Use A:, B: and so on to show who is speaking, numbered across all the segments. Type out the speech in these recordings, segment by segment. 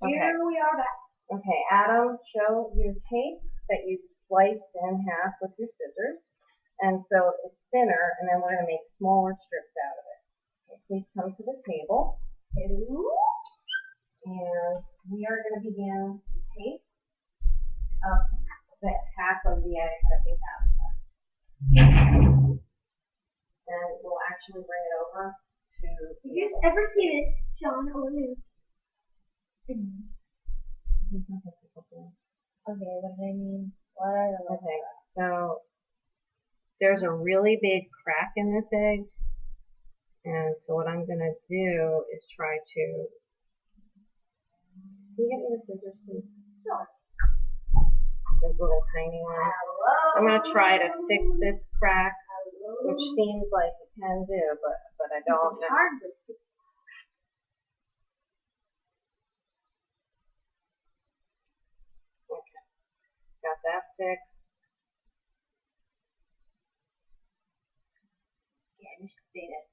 A: Here we are back. Okay, Adam, show your tape that you sliced in half with your scissors. And so it's thinner, and then we're going to make smaller strips out of it. Okay, please come to the table. And we are going to begin to tape up the half of the egg that we have left. And we'll actually bring it over to the
B: You just ever see this, Sean, or Luke? Okay, what do I mean?
A: Okay, so there's a really big crack in this egg, and so what I'm going to do is try to. Can you get me the scissors, please?
B: Sure.
A: Those little tiny ones. I'm going to try to fix this crack, which seems like it can do, but I don't know. Okay, got that fixed.
B: Yeah, I just did it.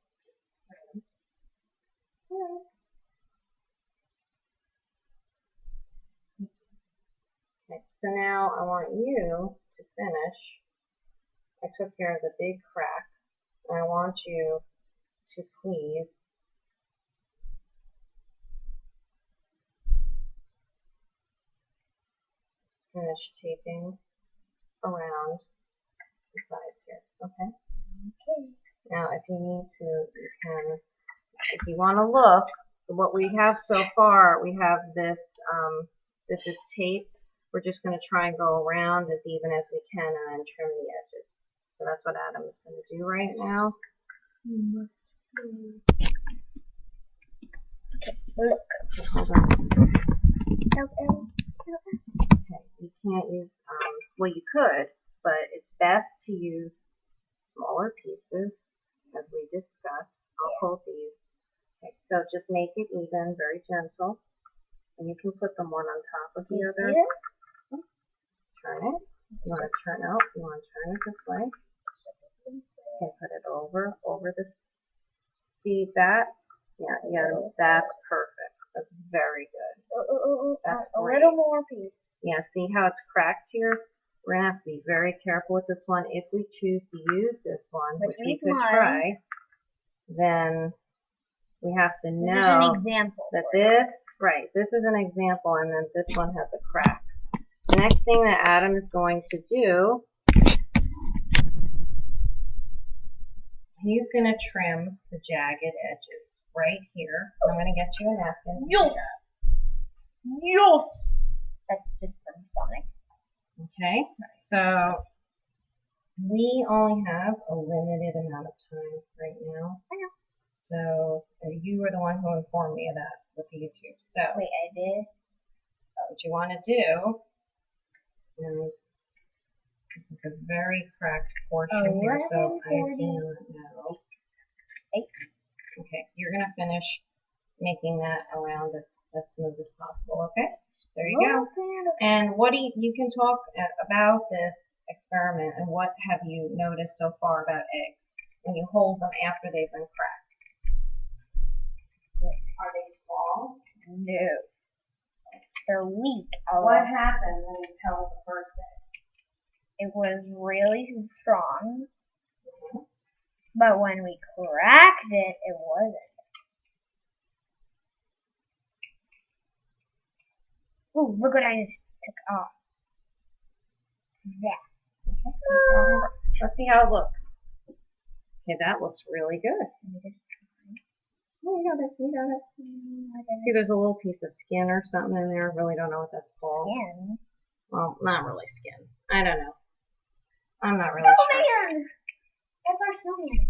A: Okay, so now I want you to finish. I took care of the big crack, and I want you to please finish taping around the sides here, okay?
B: Okay.
A: Now, if you need to, you can, if you want to look, what we have so far, we have this, this is tape. We're just going to try and go around as even as we can and then trim the edges. So that's what Adam is going to do right now.
B: Okay, look.
A: Hold on.
B: Okay.
A: Okay, you can't use, well you could, but it's best to use smaller pieces as we discussed. I'll hold these. Okay, so just make it even, very gentle. And you can put them one on top of the other. Turn it. You want to turn out. You want to turn it this way. Okay, put it over the. See that? Yeah, that's perfect. That's very good. That's
B: a
A: great.
B: little more piece.
A: Yeah, see how it's cracked here? We're going to have to be very careful with this one. If we choose to use this one, which we could try, then we have to know
B: an example
A: that this, right, this is an example, and then this one has a crack. The next thing that Adam is going to do, he's going to trim the jagged edges right here. I'm going to get you a napkin.
B: Yes! That's just from Sonic.
A: Okay, so we only have a limited amount of time right now.
B: I know.
A: So you were the one who informed me of that with YouTube. So
B: wait, I did.
A: What you want to do is a very cracked portion here. So I do not know. Okay, you're gonna finish making that around as smooth as possible. Okay. There you go. And what do you can talk about this experiment and what have you noticed so far about eggs when you hold them after they've been cracked? Are they small?
B: No. They're weak.
A: What happened when you held the first egg?
B: It was really strong, but when we cracked it, it wasn't. Ooh, look what I just took off. That.
A: Okay. Let's see how it looks. Okay, that looks really good. Oh, you got it. You got it. See, there's a little piece of skin or something in there. I really don't know what that's called.
B: Skin?
A: Well, not really skin. I don't know. I'm not really sure.
B: Snowman! That's our snowman.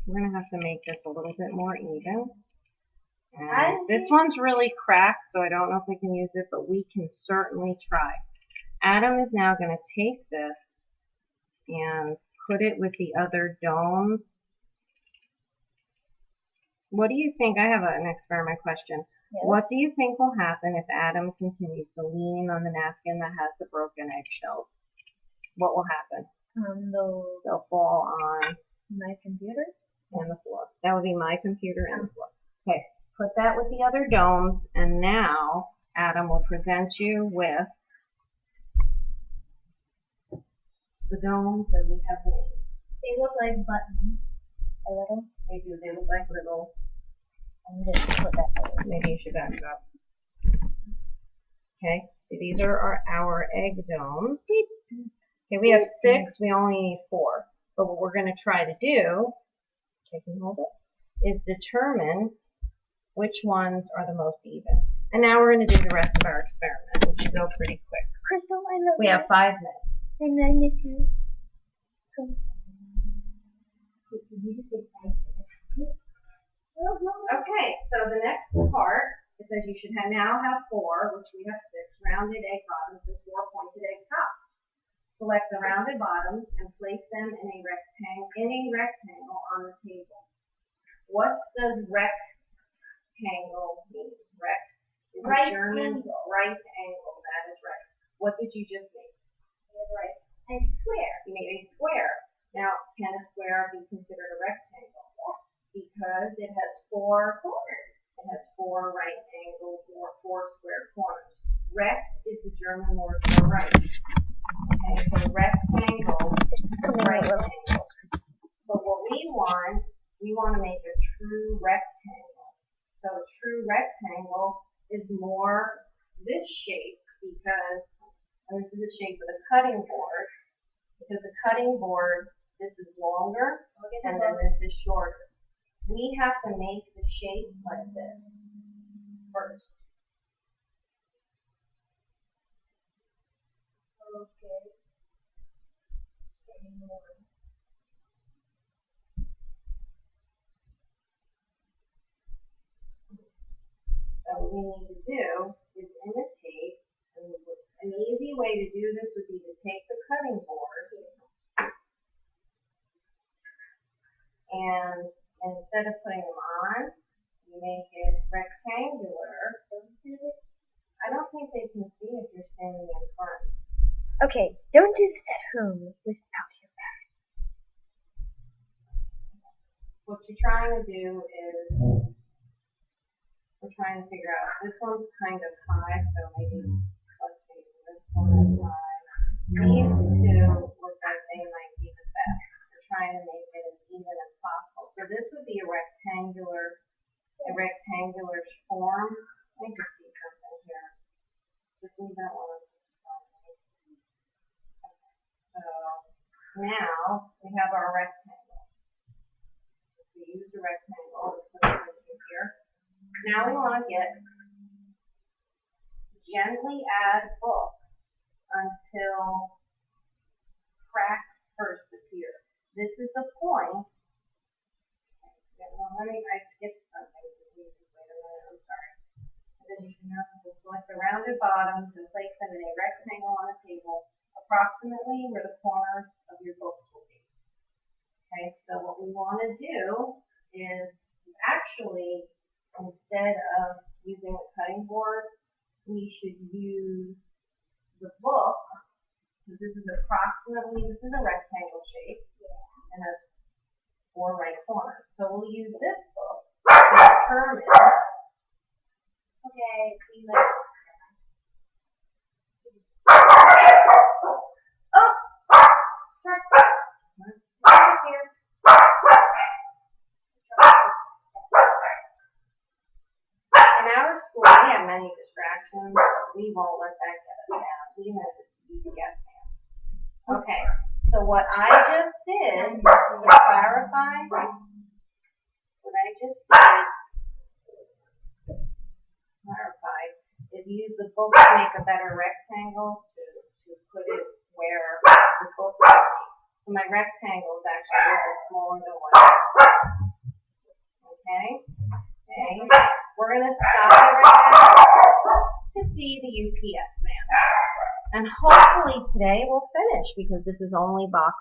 A: We're going to have to make this a little bit more even. And this one's really cracked, so I don't know if we can use it, but we can certainly try. Adam is now going to take this and put it with the other domes. What do you think? I have an experiment question.
B: Yes.
A: What do you think will happen if Adam continues to lean on the napkin that has the broken eggshells? What will happen?
B: They'll
A: They'll fall on
B: my computer
A: and the floor. That That would be my computer and the floor. Okay, put that with the other domes, and now Adam will present you with the domes that we have made.
B: They look like buttons. A little.
A: They do. They look like little.
B: I'm just put that away.
A: Maybe you should back it up. Okay, so these are our egg domes. Okay, we have 6. We only need 4. But what we're going to try to do, I can hold it, is determine which ones are the most even. And now we're going to do the rest of our experiment, which should go pretty quick.
B: Crystal, I love
A: We have 5 minutes.
B: And I miss you.
A: Okay, so the next part, it says you should now have 4, which we have 6 rounded egg bottoms with 4 pointed egg tops. Select the rounded bottoms and place them in a rectangle on the table. What does rectangle mean? Rect is
B: Right
A: German
B: angle.
A: right angle. That is right. What did you just make?
B: Right. A square.
A: You made a square. Now, can a square be considered a rectangle? Because it has 4 corners. It has 4 right angles or 4 square corners. Rect is the German word for right. Okay, so rectangle, right angle. But what we want to make a true rectangle. So a true rectangle is more this shape because, and this is the shape of the cutting board, because the cutting board, this is longer and then this is shorter. We have to make the shape like this first.
B: Okay.
A: So what we need to do is imitate, and an easy way to do this would be to take the cutting board and instead of putting them on, you make it rectangular. I don't think they can see if you're standing in front.
B: Okay, don't do this at home without your parents.
A: What you're trying to do is, we're trying to figure out, this one's kind of high, so maybe, let's see, this one is high. These two look like they might be the best. We're trying to make it as even as possible. So this would be a rectangular form. Let me just see something here. Just leave that one. So now we have our rectangle. We use the rectangle. Let's put it here. Now we want to gently add books until cracks first appear. This is the point. I skipped something. Wait a minute, I'm sorry. We'll select the rounded bottoms and place them in a rectangle on the table, approximately where the corners of your books will be. Okay, so what we want to do is actually, instead of using a cutting board, we should use the book. This is a rectangle shape and has 4 right corners. So we'll use this book to determine. Okay, see that. Oh! Right here. In our school, we have many distractions. We won't let that get us down, even if it's EGGsperiment. Okay, so what I just did, to clarify, is use the book to make a better rectangle to put it where the book is. So my rectangle is actually a little smaller than what I Okay? We're going to stop it right now to see the UPS man. And hopefully today we'll finish because this is only box